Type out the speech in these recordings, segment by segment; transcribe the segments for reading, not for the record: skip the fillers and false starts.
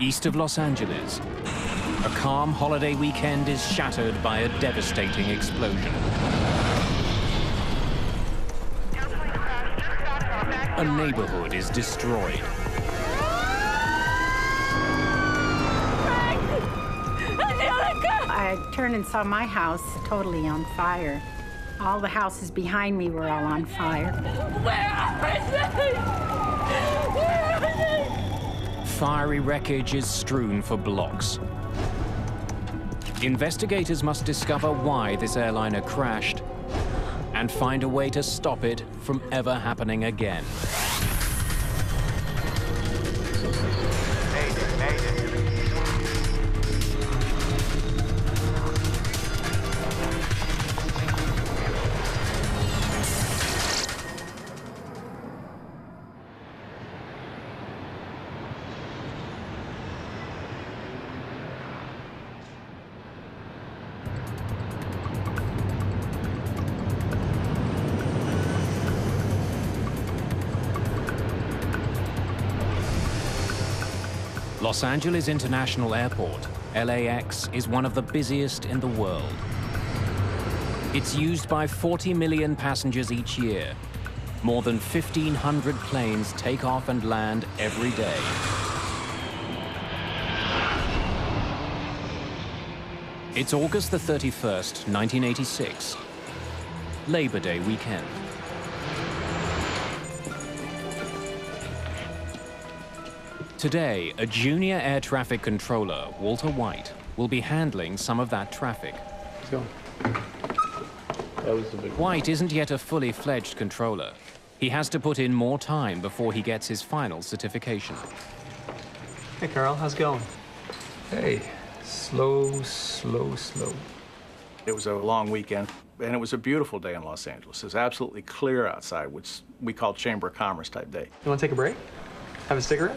East of Los Angeles, a calm holiday weekend is shattered by a devastating explosion. A neighborhood is destroyed. I turned and saw my house totally on fire. All the houses behind me were all on fire. Where are they? Where are they? Fiery wreckage is strewn for blocks. Investigators must discover why this airliner crashed and find a way to stop it from ever happening again. Los Angeles International Airport, LAX, is one of the busiest in the world. It's used by 40 million passengers each year. More than 1,500 planes take off and land every day. It's August the 31st, 1986, Labor Day weekend. Today, a junior air traffic controller, Walter White, will be handling some of that traffic. Let's go. That was the big one. White isn't yet a fully fledged controller. He has to put in more time before he gets his final certification. Hey, Carl, how's it going? Hey, slow, slow, slow. It was a long weekend, and it was a beautiful day in Los Angeles. It was absolutely clear outside, which we call Chamber of Commerce type day. You want to take a break? Have a cigarette?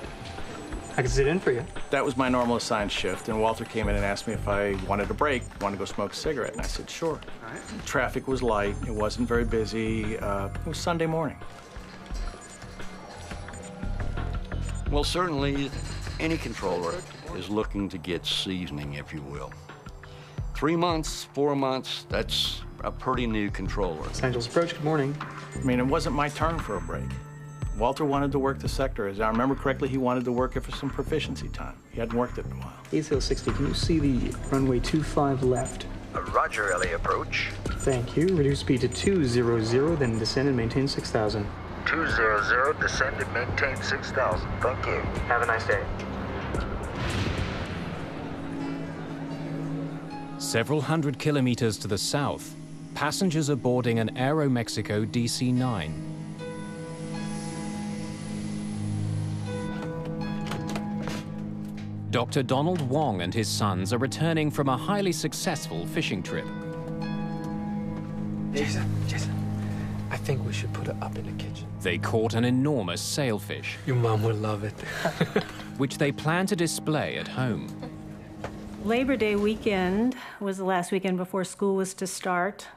I can sit in for you. That was my normal assigned shift, and Walter came in and asked me if I wanted a break, wanted to go smoke a cigarette, and I said, sure. All right. Traffic was light, it wasn't very busy, it was Sunday morning. Well, certainly, any controller is looking to get seasoning, if you will. 3 months, 4 months, that's a pretty new controller. Los Angeles Approach, good morning. I mean, it wasn't my turn for a break. Walter wanted to work the sector. As I remember correctly, he wanted to work it for some proficiency time. He hadn't worked it in a while. ACL 60, can you see the runway 25 left? Roger, LA Approach. Thank you. Reduce speed to 200, then descend and maintain 6,000. 200, descend and maintain 6,000. Thank you. Have a nice day. Several hundred kilometers to the south, passengers are boarding an Aeromexico DC-9. Dr. Donald Wong and his sons are returning from a highly successful fishing trip. Jason, I think we should put it up in the kitchen. They caught an enormous sailfish, Your mom would love it. which they plan to display at home. Labor Day weekend was the last weekend before school was to start.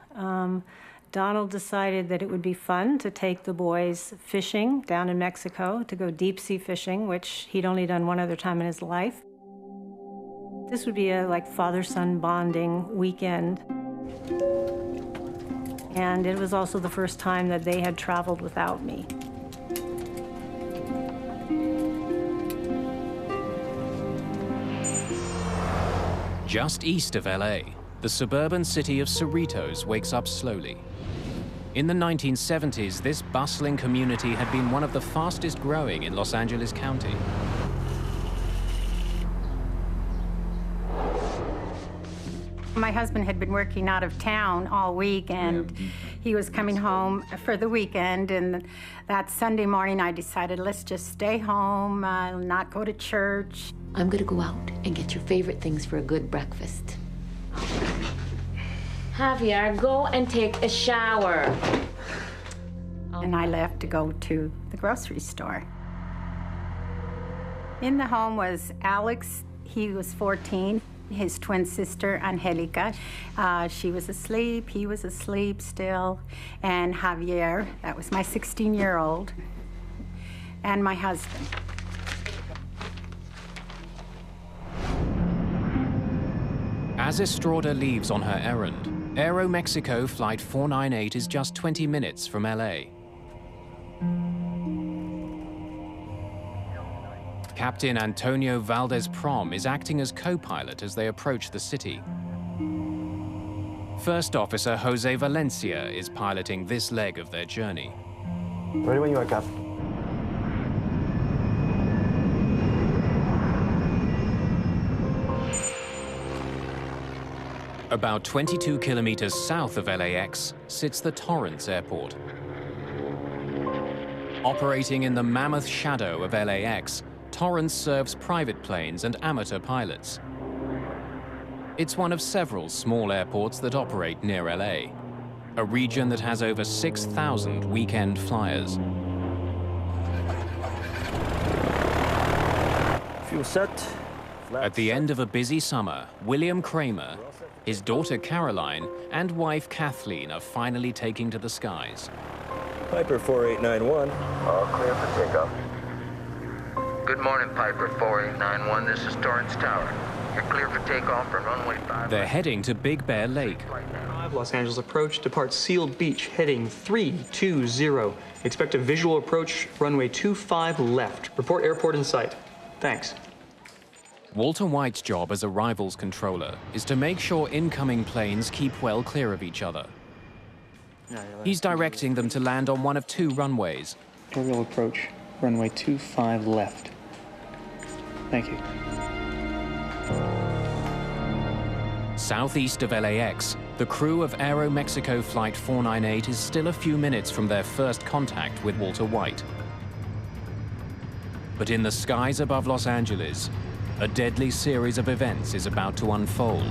Donald decided that it would be fun to take the boys fishing down in Mexico, to go deep sea fishing, which he'd only done one other time in his life. This would be a like father-son bonding weekend. And it was also the first time that they had traveled without me. Just east of LA, the suburban city of Cerritos wakes up slowly. In the 1970s, this bustling community had been one of the fastest growing in Los Angeles County. My husband had been working out of town all week, and he was coming home for the weekend. And that Sunday morning, I decided, let's just stay home, not go to church. I'm gonna go out and get your favorite things for a good breakfast. Javier, go and take a shower. And I left to go to the grocery store. In the home was Alex. He was 14. His twin sister, Angelica. She was asleep. He was asleep still. And Javier, that was my 16-year-old, and my husband. As Estrada leaves on her errand, Aeromexico Flight 498 is just 20 minutes from LA. Captain Antonio Valdez-Prom is acting as co-pilot as they approach the city. First Officer Jose Valencia is piloting this leg of their journey. Ready when you are, Cap. About 22 kilometers south of LAX sits the Torrance Airport. Operating in the mammoth shadow of LAX, Torrance serves private planes and amateur pilots. It's one of several small airports that operate near LA, a region that has over 6,000 weekend flyers. Fuel set. At the end of a busy summer, William Kramer, his daughter Caroline, and wife Kathleen are finally taking to the skies. Piper 4891. All clear for takeoff. Good morning, Piper 4891. This is Torrance Tower. You're clear for takeoff from runway 5. They're heading to Big Bear Lake. Los Angeles approach, depart Sealed Beach, heading 320. Expect a visual approach, runway 25 left. Report airport in sight. Thanks. Walter White's job as arrivals controller is to make sure incoming planes keep well clear of each other. He's directing them to land on one of two runways. Aerial approach, runway 25 left. Thank you. Southeast of LAX, the crew of Aeromexico Flight 498 is still a few minutes from their first contact with Walter White. But in the skies above Los Angeles, a deadly series of events is about to unfold.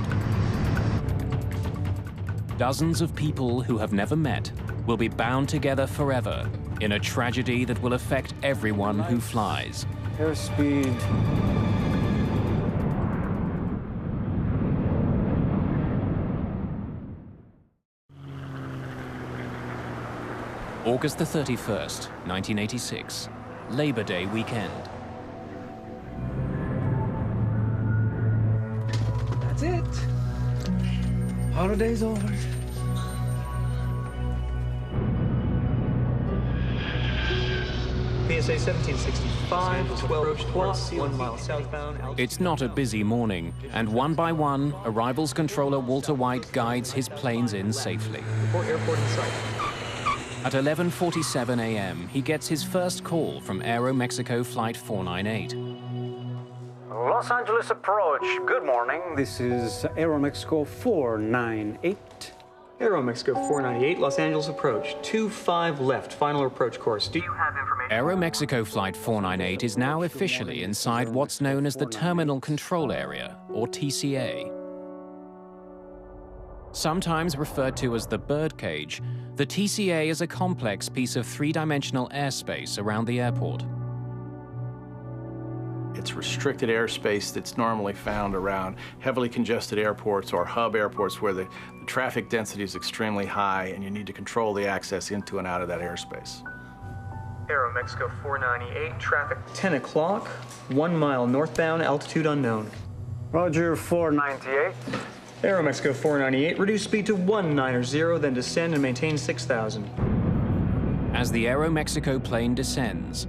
Dozens of people who have never met will be bound together forever in a tragedy that will affect everyone who flies. Airspeed. August the 31st, 1986, Labor Day weekend. That's it. Holiday's over. PSA 1765, 12 plus, 1 mile southbound. It's not a busy morning, and one by one, arrivals controller Walter White guides his planes in safely. Report airport in sight. At 11:47 a.m., he gets his first call from Aeromexico Flight 498. Los Angeles approach. Good morning. This is Aeromexico 498. Aeromexico 498, Los Angeles approach, 25 left, final approach course. Do you have information? Aeromexico Flight 498 is now officially inside what's known as the Terminal Control Area, or TCA. Sometimes referred to as the birdcage, the TCA is a complex piece of three-dimensional airspace around the airport. It's restricted airspace that's normally found around heavily congested airports or hub airports where the traffic density is extremely high and you need to control the access into and out of that airspace. Aeromexico 498, traffic 10 o'clock, 1 mile northbound, altitude unknown. Roger 498. Aeromexico 498, reduce speed to 190, then descend and maintain 6,000. As the Aeromexico plane descends,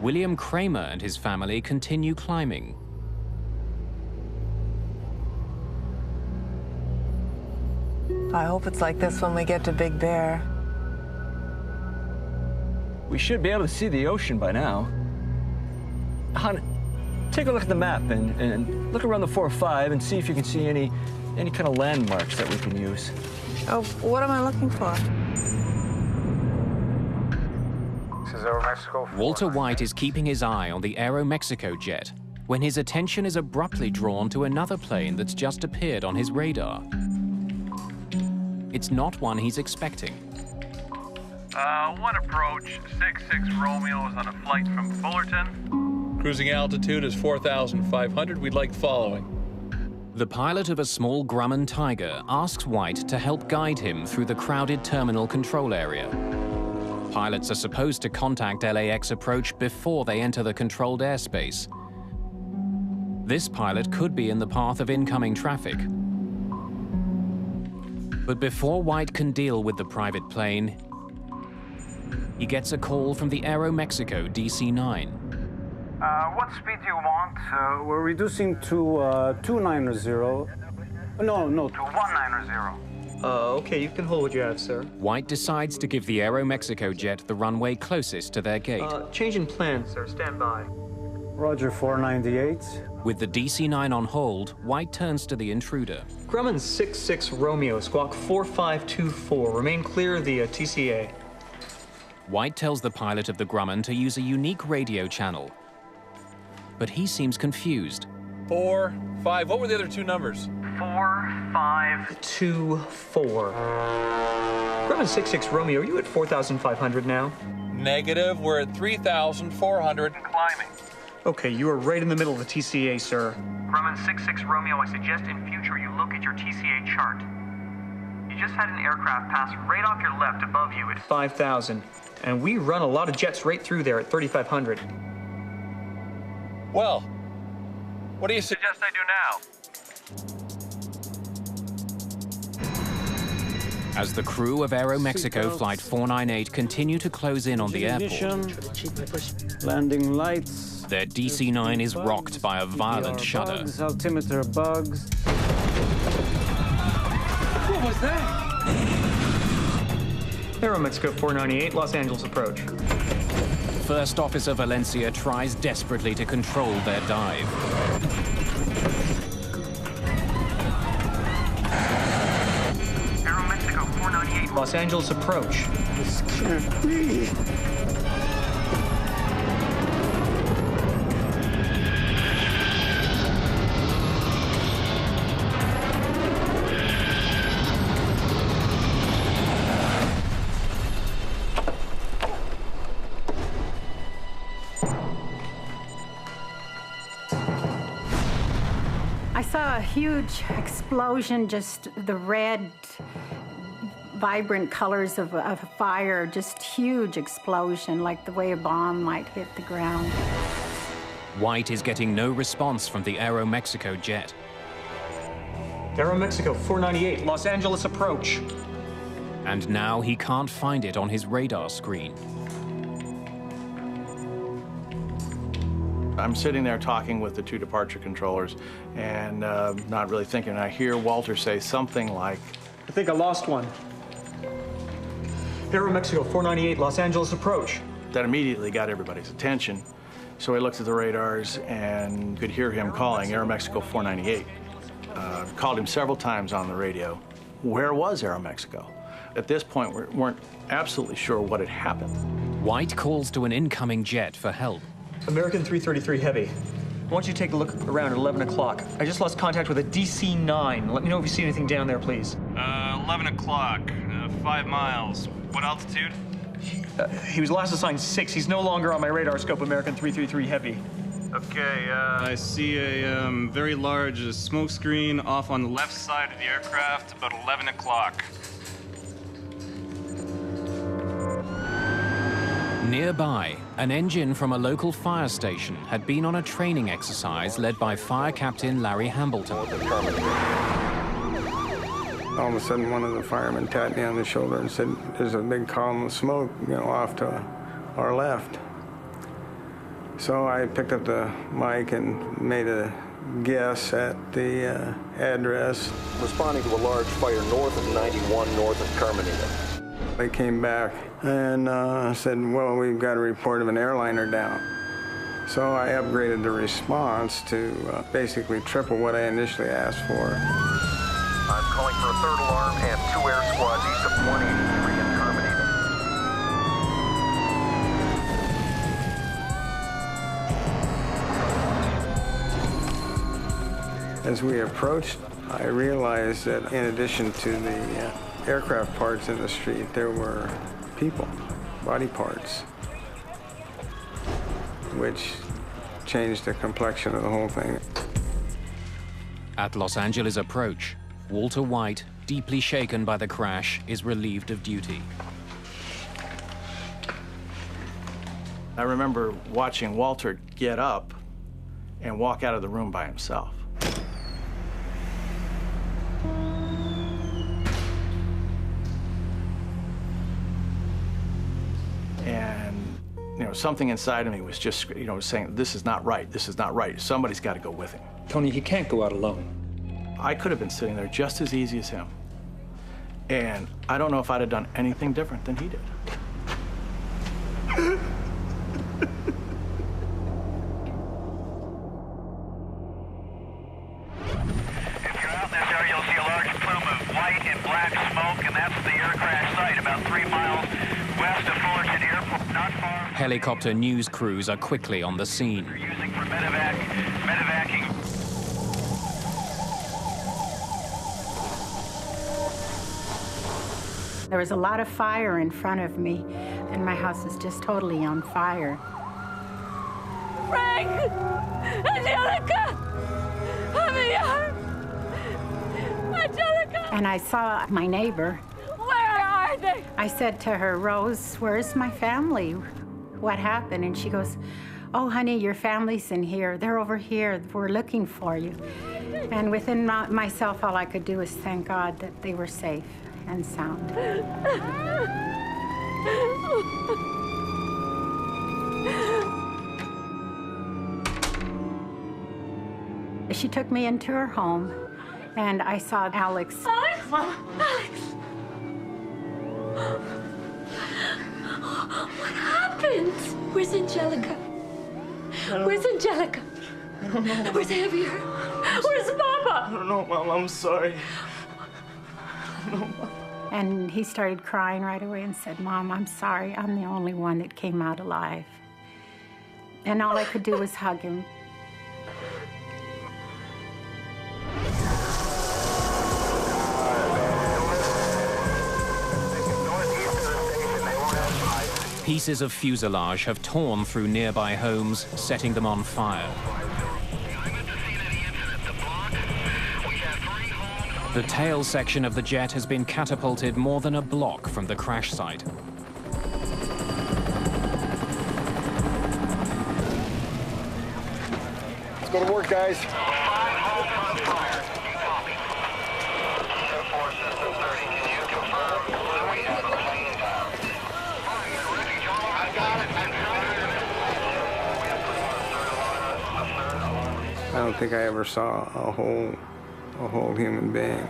William Kramer and his family continue climbing. I hope it's like this when we get to Big Bear. We should be able to see the ocean by now. Hon, take a look at the map and look around the 4-5 and see if you can see any kind of landmarks that we can use. Oh, what am I looking for? Walter White is keeping his eye on the Aeromexico jet when his attention is abruptly drawn to another plane that's just appeared on his radar. It's not one he's expecting. One approach, 66 Romeo is on a flight from Fullerton. Cruising altitude is 4,500. We'd like the following. The pilot of a small Grumman Tiger asks White to help guide him through the crowded terminal control area. Pilots are supposed to contact LAX approach before they enter the controlled airspace. This pilot could be in the path of incoming traffic. But before White can deal with the private plane, he gets a call from the Aeromexico DC-9. What speed do you want? We're reducing to 290. No. To 190. Okay, you can hold what you have, sir. White decides to give the Aeromexico jet the runway closest to their gate. Change in plan, sir. Stand by. Roger, 498. With the DC-9 on hold, White turns to the intruder. Grumman 66 Romeo, squawk 4524. Remain clear of the TCA. White tells the pilot of the Grumman to use a unique radio channel. But he seems confused. 4, 5, what were the other two numbers? 4524. Grumman 66 Romeo, are you at 4,500 now? Negative, we're at 3,400 and climbing. Okay, you are right in the middle of the TCA, sir. Grumman 66 Romeo, I suggest in future you look at your TCA chart. You just had an aircraft pass right off your left above you at 5,000. And we run a lot of jets right through there at 3,500. Well, what do you suggest I do now? As the crew of Aeromexico Flight 498 continue to close in on the airport, Landing lights. their DC-9 is rocked by a violent shudder. Bugs, altimeter bugs. What was that? Aeromexico 498, Los Angeles approach. First Officer Valencia tries desperately to control their dive. Aeromexico 498, Los Angeles approach. This can't be. I saw a huge explosion, just the red, vibrant colors of a fire, just huge explosion, like the way a bomb might hit the ground. White is getting no response from the Aeromexico jet. Aeromexico 498, Los Angeles approach. And now he can't find it on his radar screen. I'm sitting there talking with the two departure controllers and not really thinking. I hear Walter say something like, I think I lost one. Aeromexico 498, Los Angeles approach. That immediately got everybody's attention. So I looked at the radars and could hear him calling Aeromexico 498. Called him several times on the radio. Where was Aeromexico? At this point, we weren't absolutely sure what had happened. White calls to an incoming jet for help. American 333 Heavy. I want you to take a look around at 11 o'clock. I just lost contact with a DC-9. Let me know if you see anything down there, please. 11 o'clock, 5 miles. What altitude? He was last assigned 6. He's no longer on my radar scope, American 333 Heavy. Okay, I see a very large smoke screen off on the left side of the aircraft, about 11 o'clock. Nearby, an engine from a local fire station had been on a training exercise led by Fire Captain Larry Hambleton. All of a sudden, one of the firemen tapped me on the shoulder and said, there's a big column of smoke, off to our left. So I picked up the mic and made a guess at the address. Responding to a large fire north of 91, north of Carmenita. They came back and said, well, we've got a report of an airliner down. So I upgraded the response to basically triple what I initially asked for. I'm calling for a third alarm and 2 air squads east of 183 in Carmenita. As we approached, I realized that in addition to the aircraft parts in the street, there were people, body parts, which changed the complexion of the whole thing. At Los Angeles approach, Walter White, deeply shaken by the crash, is relieved of duty. I remember watching Walter get up and walk out of the room by himself. And, you know, something inside of me was just, you know, saying, this is not right, this is not right. Somebody's got to go with him. Tony, he can't go out alone. I could have been sitting there just as easy as him. And I don't know if I'd have done anything different than he did. Helicopter news crews are quickly on the scene. Using for medevacing. There was a lot of fire in front of me, and my house is just totally on fire. Frank! Angelica! Javier! Angelica! And I saw my neighbor. Where are they? I said to her, Rose, where's my family? What happened? And she goes, oh, honey, your family's in here. They're over here. We're looking for you. And within myself, all I could do was thank God that they were safe and sound. She took me into her home, and I saw Alex. Alex! Alex! What happened? Where's Angelica? Where's Angelica? I don't know. Where's Javier? Where's Papa? I don't know, Mom. I'm sorry. I don't know, Mom. And he started crying right away and said, Mom, I'm sorry. I'm the only one that came out alive. And all I could do was hug him. Pieces of fuselage have torn through nearby homes, setting them on fire. The tail section of the jet has been catapulted more than a block from the crash site. Let's go to work, guys. I don't think I ever saw a whole human being.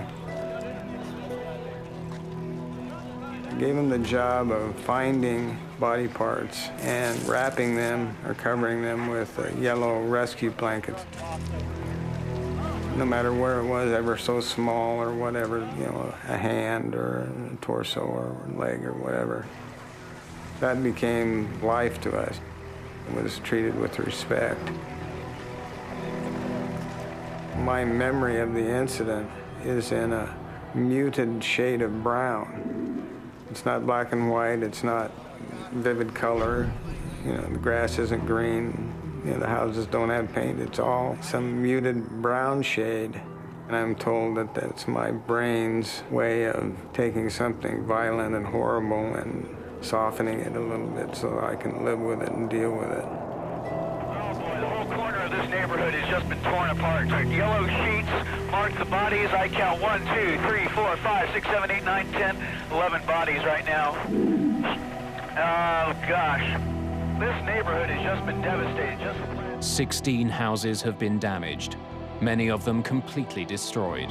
I gave him the job of finding body parts and wrapping them or covering them with yellow rescue blankets. No matter where it was, ever so small or whatever, you know, a hand or a torso or a leg or whatever. That became life to us. It was treated with respect. My memory of the incident is in a muted shade of brown. It's not black and white, it's not vivid color. You know, the grass isn't green, you know, the houses don't have paint. It's all some muted brown shade. And I'm told that that's my brain's way of taking something violent and horrible and softening it a little bit so I can live with it and deal with it. This neighborhood has just been torn apart. Yellow sheets mark the bodies. I count 1, 2, 3, 4, 5, 6, 7, 8, 9, 10, 11 bodies right now. Oh, gosh. This neighborhood has just been devastated. 16 houses have been damaged, many of them completely destroyed.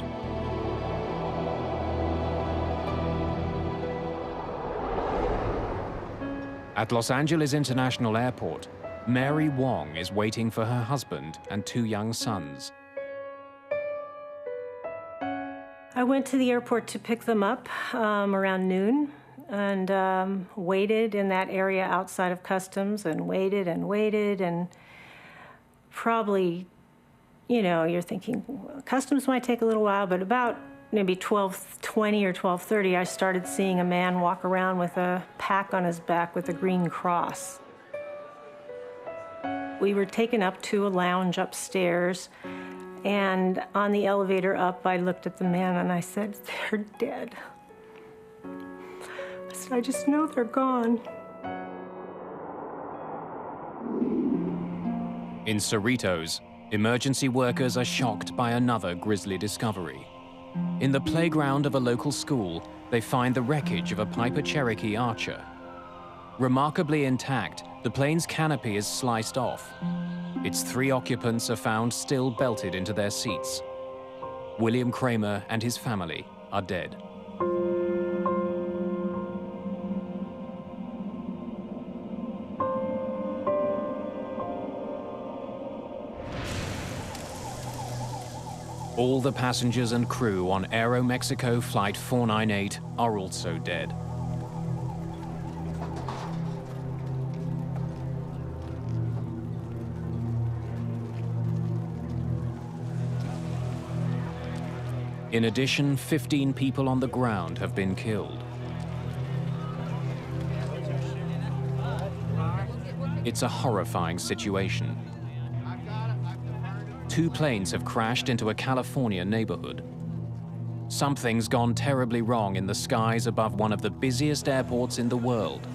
At Los Angeles International Airport, Mary Wong is waiting for her husband and 2 young sons. I went to the airport to pick them up around noon and waited in that area outside of customs and waited and probably, you know, you're thinking customs might take a little while, but about maybe 12:20 or 12:30, I started seeing a man walk around with a pack on his back with a green cross. We were taken up to a lounge upstairs, and on the elevator up, I looked at the man and I said, "They're dead." I said, "I just know they're gone." In Cerritos, Emergency workers are shocked by another grisly discovery. In the playground of a local school, they find the wreckage of a Piper Cherokee Archer. Remarkably intact, the plane's canopy is sliced off. Its 3 occupants are found still belted into their seats. William Kramer and his family are dead. All the passengers and crew on Aeromexico Flight 498 are also dead. In addition, 15 people on the ground have been killed. It's a horrifying situation. 2 planes have crashed into a California neighborhood. Something's gone terribly wrong in the skies above one of the busiest airports in the world.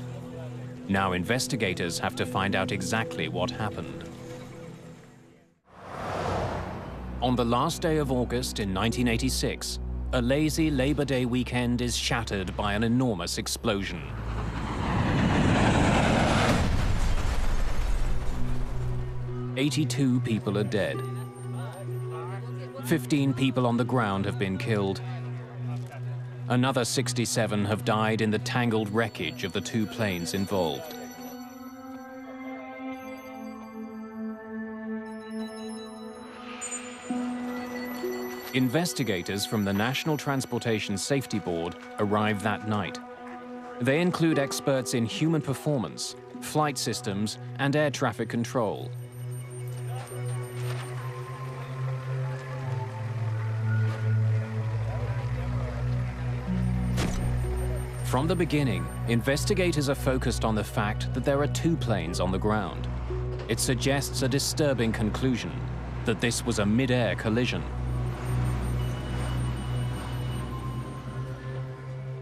Now investigators have to find out exactly what happened. On the last day of August in 1986, a lazy Labor Day weekend is shattered by an enormous explosion. "82 people are dead. 15 people on the ground have been killed. Another 67 have died in the tangled wreckage of the 2 planes involved. Investigators from the National Transportation Safety Board arrive that night. They include experts in human performance, flight systems, and air traffic control. From the beginning, investigators are focused on the fact that there are 2 planes on the ground. It suggests a disturbing conclusion, that this was a mid-air collision.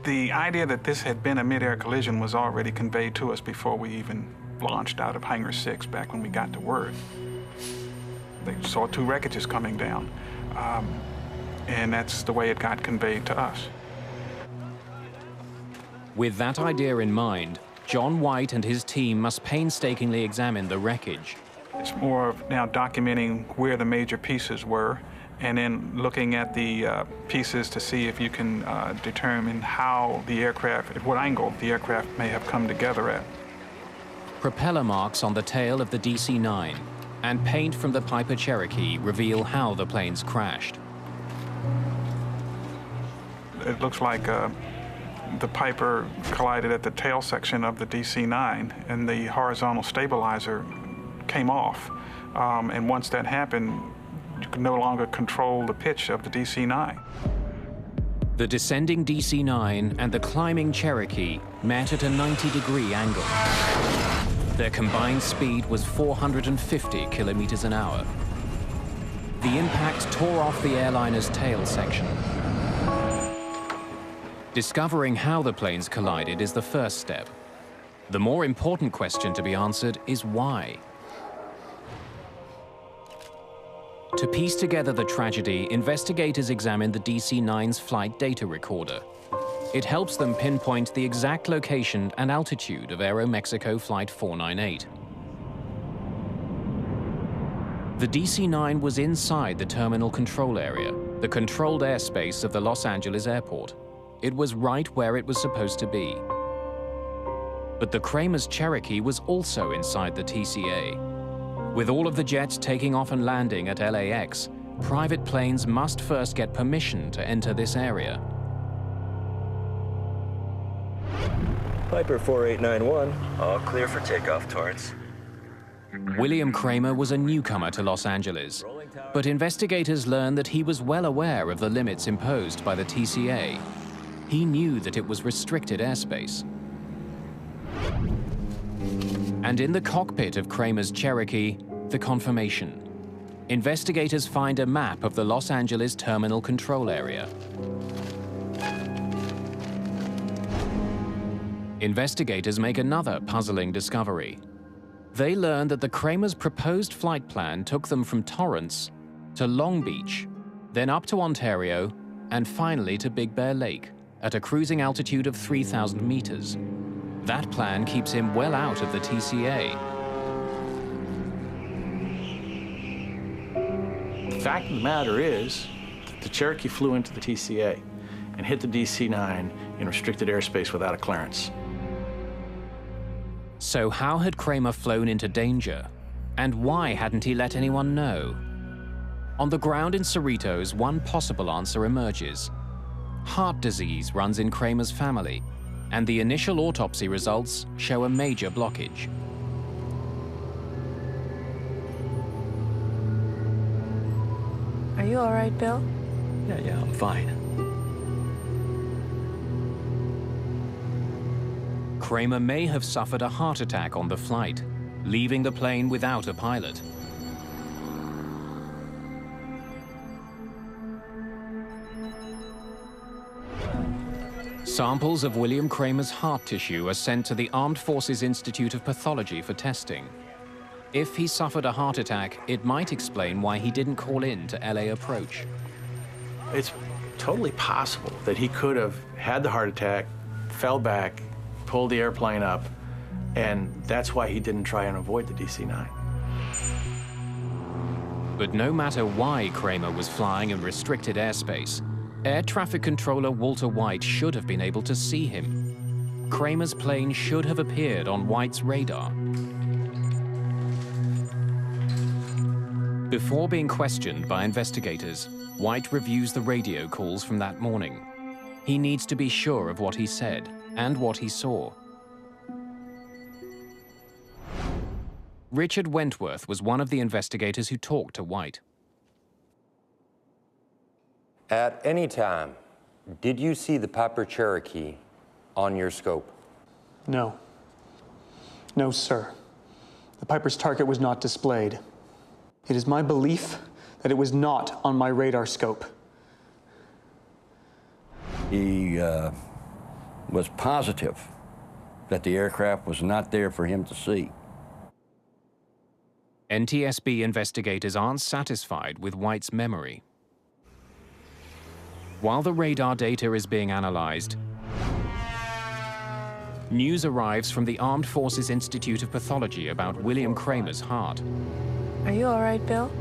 The idea that this had been a mid-air collision was already conveyed to us before we even launched out of Hangar 6 back when we got to Word. They saw 2 wreckages coming down, and that's the way it got conveyed to us. With that idea in mind, John White and his team must painstakingly examine the wreckage. It's more of now documenting where the major pieces were, and then looking at the pieces to see if you can determine how the aircraft, at what angle the aircraft may have come together at. Propeller marks on the tail of the DC-9 and paint from the Piper Cherokee reveal how the planes crashed. It looks like the Piper collided at the tail section of the DC-9, and the horizontal stabilizer came off. And once that happened, you could no longer control the pitch of the DC-9. The descending DC-9 and the climbing Cherokee met at a 90-degree angle. Their combined speed was 450 kilometers an hour. The impact tore off the airliner's tail section. Discovering how the planes collided is the first step. The more important question to be answered is why. To piece together the tragedy, investigators examine the DC-9's flight data recorder. It helps them pinpoint the exact location and altitude of Aeromexico Flight 498. The DC-9 was inside the terminal control area, the controlled airspace of the Los Angeles airport. It was right where it was supposed to be. But the Kramer's Cherokee was also inside the TCA. With all of the jets taking off and landing at LAX, private planes must first get permission to enter this area. Piper 4891, all clear for takeoff, Torrance. William Kramer was a newcomer to Los Angeles, but investigators learned that he was well aware of the limits imposed by the TCA. He knew that it was restricted airspace. And in the cockpit of Kramer's Cherokee, the confirmation. Investigators find a map of the Los Angeles terminal control area. Investigators make another puzzling discovery. They learned that the Kramers' proposed flight plan took them from Torrance to Long Beach, then up to Ontario, and finally to Big Bear Lake at a cruising altitude of 3,000 meters. That plan keeps him well out of the TCA. The fact of the matter is that the Cherokee flew into the TCA and hit the DC-9 in restricted airspace without a clearance. So how had Kramer flown into danger? And why hadn't he let anyone know? On the ground in Cerritos, one possible answer emerges. Heart disease runs in Kramer's family, and the initial autopsy results show a major blockage. Are you all right, Bill? Yeah, I'm fine. Kramer may have suffered a heart attack on the flight, leaving the plane without a pilot. Samples of William Kramer's heart tissue are sent to the Armed Forces Institute of Pathology for testing. If he suffered a heart attack, it might explain why he didn't call in to LA approach. It's totally possible that he could have had the heart attack, fell back, pulled the airplane up, and that's why he didn't try and avoid the DC-9. But no matter why Kramer was flying in restricted airspace, Air Traffic Controller Walter White should have been able to see him. Kramer's plane should have appeared on White's radar. Before being questioned by investigators, White reviews the radio calls from that morning. He needs to be sure of what he said and what he saw. Richard Wentworth was one of the investigators who talked to White. At any time, did you see the Piper Cherokee on your scope? No. No, sir. The Piper's target was not displayed. It is my belief that it was not on my radar scope. He was positive that the aircraft was not there for him to see. NTSB investigators aren't satisfied with White's memory. While the radar data is being analyzed, news arrives from the Armed Forces Institute of Pathology about William Kramer's heart. Are you all right, Bill?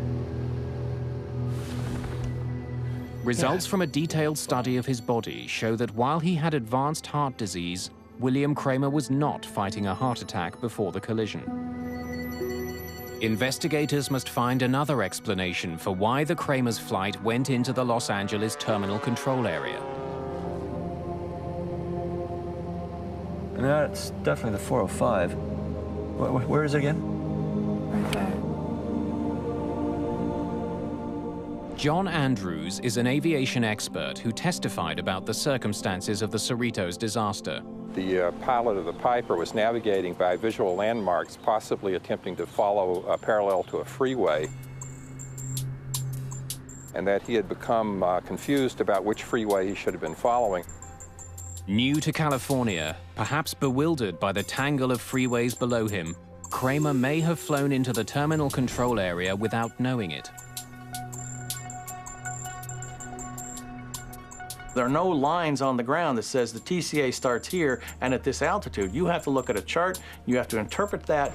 Results from a detailed study of his body show that while he had advanced heart disease, William Kramer was not fighting a heart attack before the collision. Investigators must find another explanation for why the Kramer's flight went into the Los Angeles terminal control area. And that's definitely the 405. Where is it again? Right there. John Andrews is an aviation expert who testified about the circumstances of the Cerritos disaster. The pilot of the Piper was navigating by visual landmarks, possibly attempting to follow parallel to a freeway, and that he had become confused about which freeway he should have been following. New to California, perhaps bewildered by the tangle of freeways below him, Kramer may have flown into the terminal control area without knowing it. There are no lines on the ground that says the TCA starts here and at this altitude. You have to look at a chart, you have to interpret that.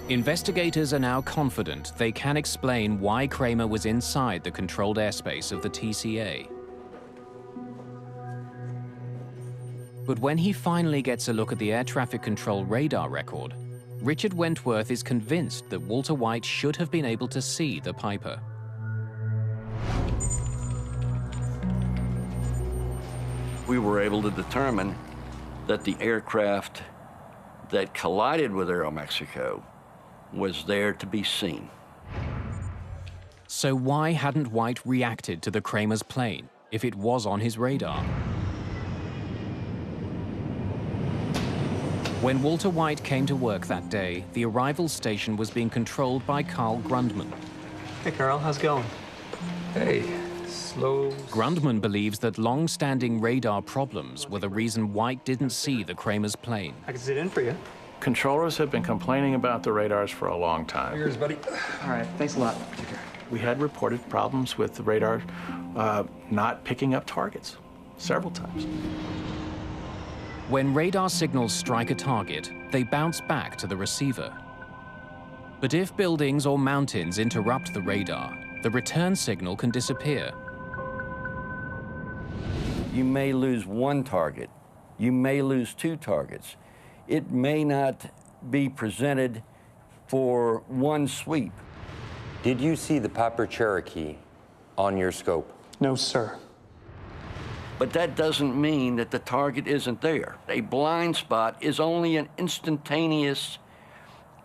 Investigators are now confident they can explain why Kramer was inside the controlled airspace of the TCA. But when he finally gets a look at the air traffic control radar record, Richard Wentworth is convinced that Walter White should have been able to see the Piper. We were able to determine that the aircraft that collided with Aeromexico was there to be seen. So why hadn't White reacted to the Kramer's plane if it was on his radar? When Walter White came to work that day, the arrival station was being controlled by Carl Grundman. Hey, Carl, how's it going? Hey, slow. Grundman believes that long-standing radar problems were the reason White didn't see the Kramer's plane. I can sit in for you. Controllers have been complaining about the radars for a long time. Yours, buddy. All right, thanks a lot. Take care. We had reported problems with the radar not picking up targets several times. When radar signals strike a target, they bounce back to the receiver. But if buildings or mountains interrupt the radar, the return signal can disappear. You may lose one target. You may lose two targets. It may not be presented for one sweep. Did you see the Piper Cherokee on your scope? No, sir. But that doesn't mean that the target isn't there. A blind spot is only an instantaneous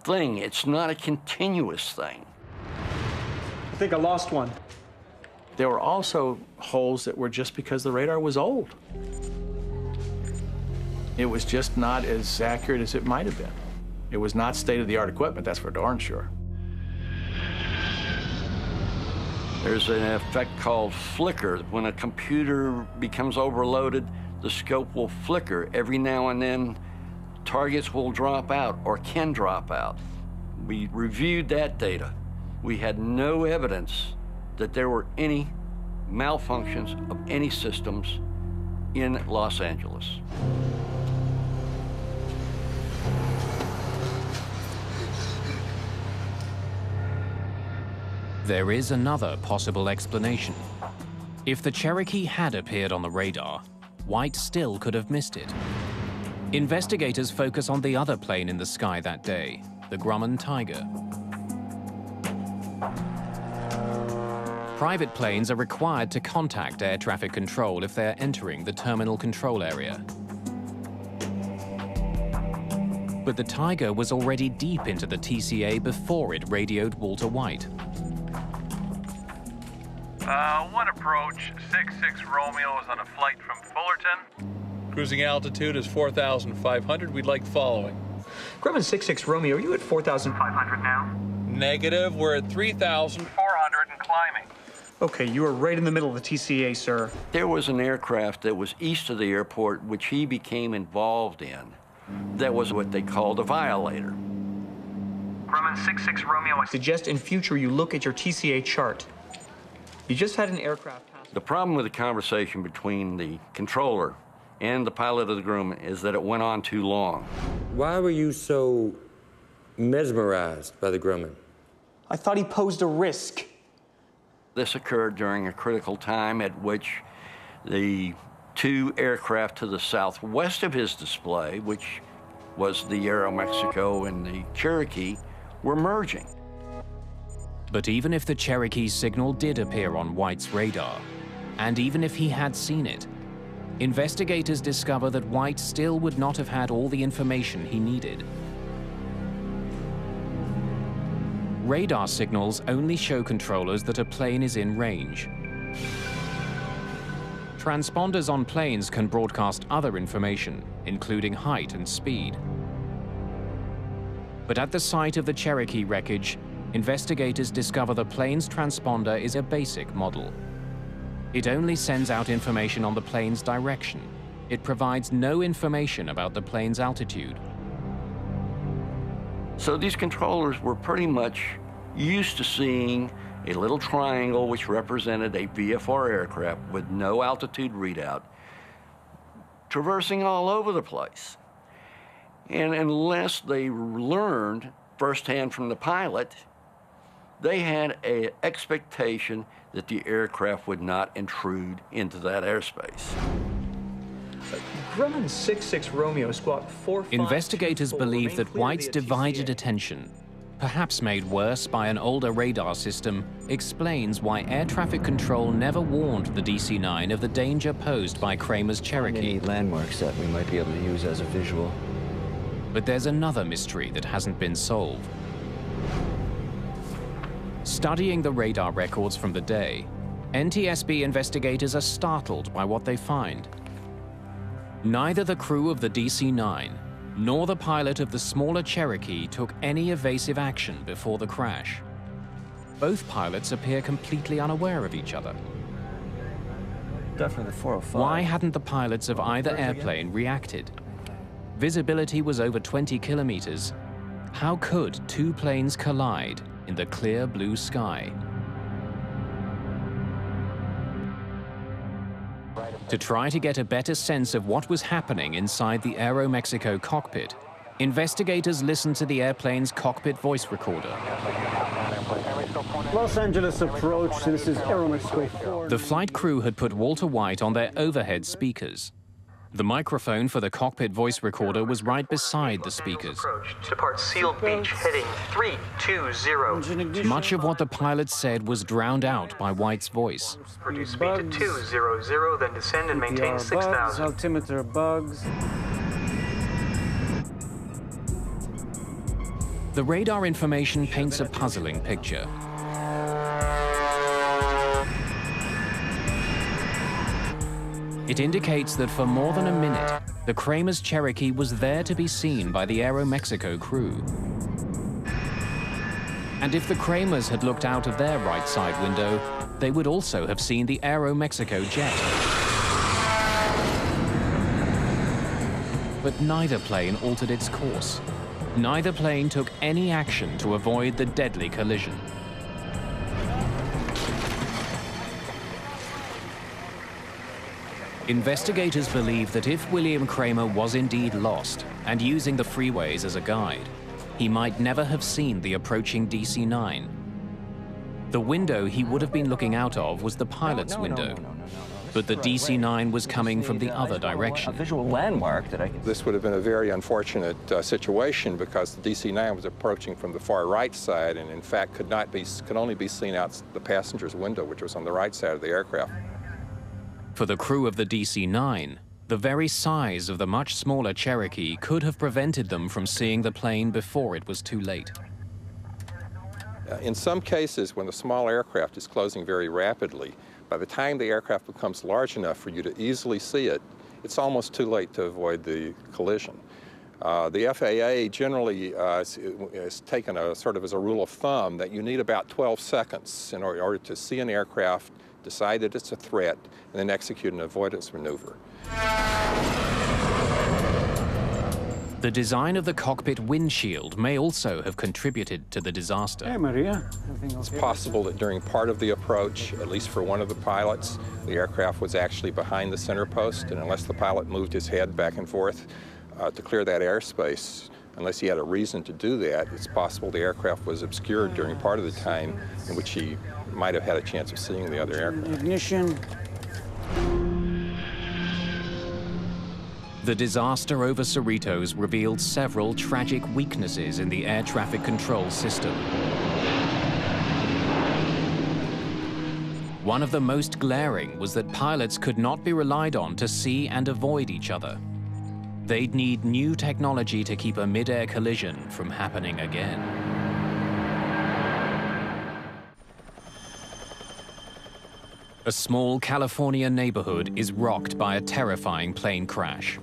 thing. It's not a continuous thing. I think I lost one. There were also holes that were just because the radar was old. It was just not as accurate as it might have been. It was not state-of-the-art equipment, that's for darn sure. There's an effect called flicker. When a computer becomes overloaded, the scope will flicker. Every now and then, targets will drop out or can drop out. We reviewed that data. We had no evidence that there were any malfunctions of any systems in Los Angeles. There is another possible explanation. If the Cherokee had appeared on the radar, White still could have missed it. Investigators focus on the other plane in the sky that day, the Grumman Tiger. Private planes are required to contact air traffic control if they're entering the terminal control area. But the Tiger was already deep into the TCA before it radioed Walter White. One approach, 66 Romeo is on a flight from Fullerton. Cruising altitude is 4,500. We'd like following. Grumman 66 Romeo, are you at 4,500 now? Negative. We're at 3,400 and climbing. Okay, you are right in the middle of the TCA, sir. There was an aircraft that was east of the airport, which he became involved in. That was what they called a violator. Grumman 66 Romeo, I suggest in future you look at your TCA chart. You just had an aircraft pass. The problem with the conversation between the controller and the pilot of the Grumman is that it went on too long. Why were you so mesmerized by the Grumman? I thought he posed a risk. This occurred during a critical time at which the two aircraft to the southwest of his display, which was the Aeromexico and the Cherokee, were merging. But even if the Cherokee's signal did appear on White's radar, and even if he had seen it, investigators discover that White still would not have had all the information he needed. Radar signals only show controllers that a plane is in range. Transponders on planes can broadcast other information, including height and speed. But at the site of the Cherokee wreckage, investigators discover the plane's transponder is a basic model. It only sends out information on the plane's direction. It provides no information about the plane's altitude. So these controllers were pretty much used to seeing a little triangle which represented a VFR aircraft with no altitude readout, traversing all over the place. And unless they learned firsthand from the pilot, they had an expectation that the aircraft would not intrude into that airspace. Grumman 66 Romeo squawk 4524. Investigators believe that White's divided TCA. attention, perhaps made worse by an older radar system, explains why air traffic control never warned the DC-9 of the danger posed by Kramer's Cherokee. Any landmarks that we might be able to use as a visual. But there's another mystery that hasn't been solved. Studying the radar records from the day, NTSB investigators are startled by what they find. Neither the crew of the DC-9 nor the pilot of the smaller Cherokee took any evasive action before the crash. Both pilots appear completely unaware of each other. Definitely the 405. Why hadn't the pilots of either airplane reacted? visibility was over 20 kilometers. How could two planes collide in the clear blue sky? To try to get a better sense of what was happening inside the Aeromexico cockpit, investigators listened to the airplane's cockpit voice recorder. Los Angeles approach, this is Aeromexico 4. The flight crew had put Walter White on their overhead speakers. The microphone for the cockpit voice recorder was right beside the speakers. Depart Sealed Beach, heading 320. Much of what the pilot said was drowned out by White's voice. Reduce speed to 200, then descend and maintain 6,000. Altimeter bugs. The radar information paints a puzzling picture. It indicates that for more than a minute, the Kramer's Cherokee was there to be seen by the Aeromexico crew. And if the Kramers had looked out of their right side window, they would also have seen the Aeromexico jet. But neither plane altered its course. Neither plane took any action to avoid the deadly collision. Investigators believe that if William Kramer was indeed lost and using the freeways as a guide, he might never have seen the approaching DC-9. The window he would have been looking out of was the pilot's window. But the DC-9 was coming from the other direction. A visual landmark that I can... This would have been a very unfortunate situation because the DC-9 was approaching from the far right side and in fact could only be seen out the passenger's window, which was on the right side of the aircraft. For the crew of the DC-9, the very size of the much smaller Cherokee could have prevented them from seeing the plane before it was too late. In some cases, when the small aircraft is closing very rapidly, by the time the aircraft becomes large enough for you to easily see it, it's almost too late to avoid the collision. The FAA generally has taken a sort of as a rule of thumb that you need about 12 seconds in order to see an aircraft, decide that it's a threat, and then execute an avoidance maneuver. The design of the cockpit windshield may also have contributed to the disaster. Hey, Maria. It's possible that during part of the approach, at least for one of the pilots, the aircraft was actually behind the center post, and unless the pilot moved his head back and forth to clear that airspace, unless he had a reason to do that, it's possible the aircraft was obscured during part of the time in which he might have had a chance of seeing the other aircraft. Ignition. The disaster over Cerritos revealed several tragic weaknesses in the air traffic control system. One of the most glaring was that pilots could not be relied on to see and avoid each other. They'd need new technology to keep a mid-air collision from happening again. A small California neighborhood is rocked by a terrifying plane crash.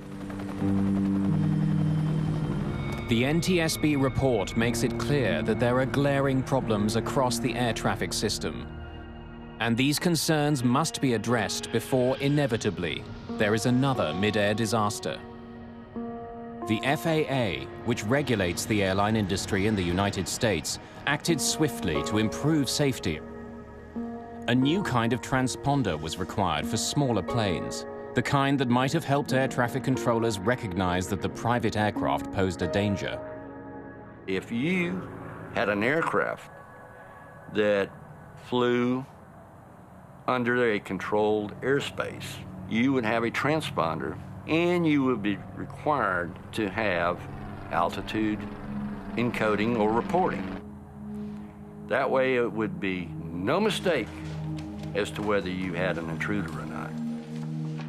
The NTSB report makes it clear that there are glaring problems across the air traffic system. And these concerns must be addressed before, inevitably, there is another mid-air disaster. The FAA, which regulates the airline industry in the United States, acted swiftly to improve safety. A new kind of transponder was required for smaller planes, the kind that might have helped air traffic controllers recognize that the private aircraft posed a danger. If you had an aircraft that flew under a controlled airspace, you would have a transponder and you would be required to have altitude encoding or reporting. That way it would be no mistake as to whether you had an intruder or not.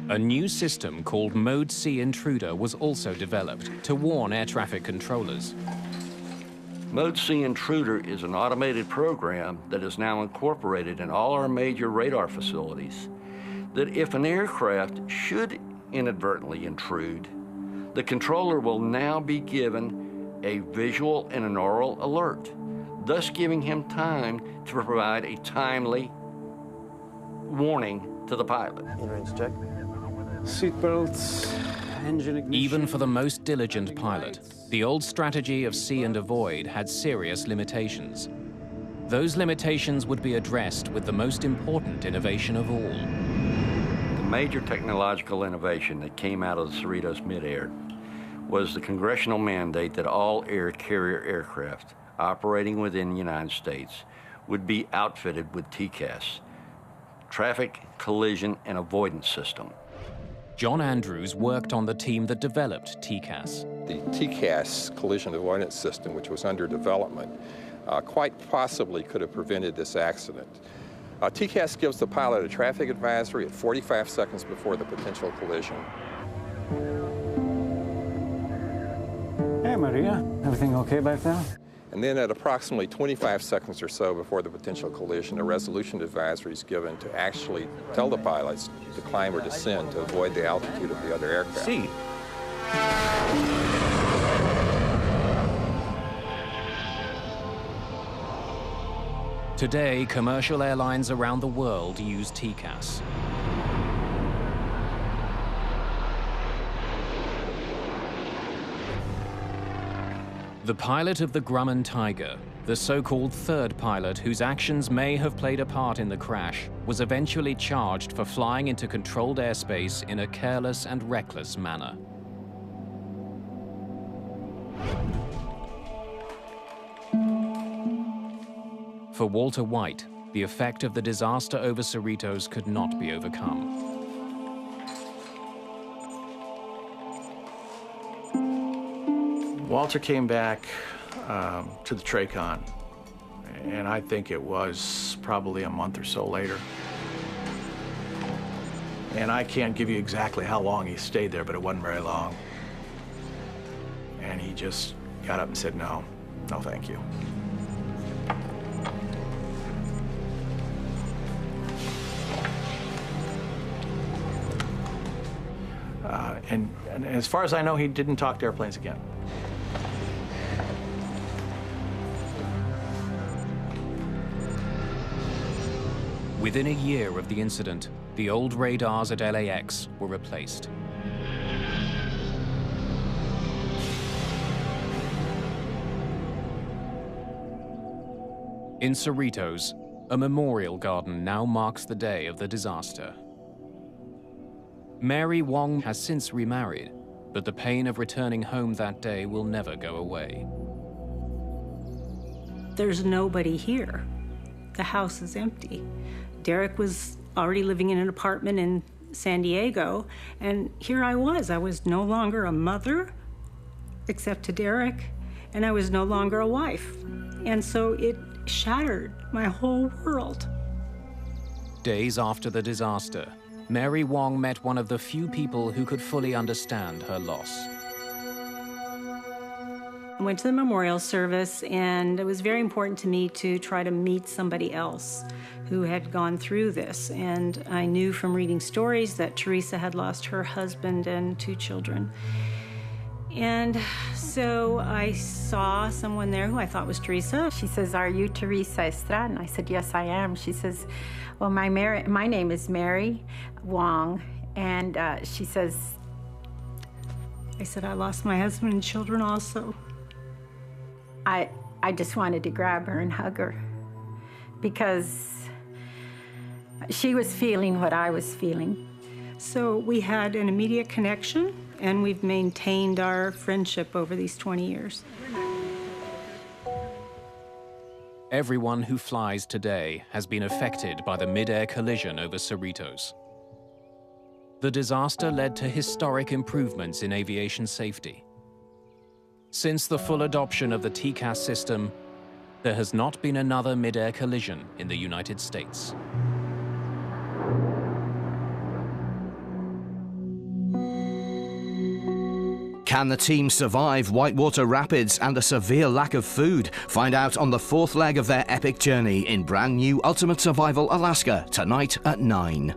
A new system called Mode C Intruder was also developed to warn air traffic controllers. Mode C Intruder is an automated program that is now incorporated in all our major radar facilities, that if an aircraft should inadvertently intrude, the controller will now be given a visual and an oral alert, thus giving him time to provide a timely warning to the pilot. Seatbelts, engine ignition. Even for the most diligent pilot, the old strategy of see and avoid had serious limitations. Those limitations would be addressed with the most important innovation of all. The major technological innovation that came out of the Cerritos midair was the congressional mandate that all air carrier aircraft operating within the United States would be outfitted with TCAS, Traffic Collision and Avoidance System. John Andrews worked on the team that developed TCAS. The TCAS collision avoidance system, which was under development, quite possibly could have prevented this accident. TCAS gives the pilot a traffic advisory at 45 seconds before the potential collision. Hey, Maria. Everything okay back there? And then at approximately 25 seconds or so before the potential collision, a resolution advisory is given to actually tell the pilots to climb or descend to avoid the altitude of the other aircraft. See. Today, commercial airlines around the world use TCAS. The pilot of the Grumman Tiger, the so-called third pilot whose actions may have played a part in the crash, was eventually charged for flying into controlled airspace in a careless and reckless manner. For Walter White, the effect of the disaster over Cerritos could not be overcome. Walter came back to the TRACON, and I think it was probably a month or so later. And I can't give you exactly how long he stayed there, but it wasn't very long. And he just got up and said, no, no thank you. And as far as I know, he didn't talk to airplanes again. Within a year of the incident, the old radars at LAX were replaced. In Cerritos, a memorial garden now marks the day of the disaster. Mary Wong has since remarried, but the pain of returning home that day will never go away. There's nobody here. The house is empty. Derek was already living in an apartment in San Diego, and here I was no longer a mother, except to Derek, and I was no longer a wife. And so it shattered my whole world. Days after the disaster, Mary Wong met one of the few people who could fully understand her loss. I went to the memorial service, and it was very important to me to try to meet somebody else who had gone through this. And I knew from reading stories that Teresa had lost her husband and 2 children. And so I saw someone there who I thought was Teresa. She says, "Are you Teresa Estrada?" And I said, "Yes, I am." She says, "Well, my name is Mary Wong." And she says, I said, "I lost my husband and children also." I just wanted to grab her and hug her because she was feeling what I was feeling. So we had an immediate connection, and we've maintained our friendship over these 20 years. Everyone who flies today has been affected by the mid-air collision over Cerritos. The disaster led to historic improvements in aviation safety. Since the full adoption of the TCAS system, there has not been another mid-air collision in the United States. Can the team survive whitewater rapids and a severe lack of food? Find out on the 4th leg of their epic journey in brand new Ultimate Survival Alaska tonight at 9.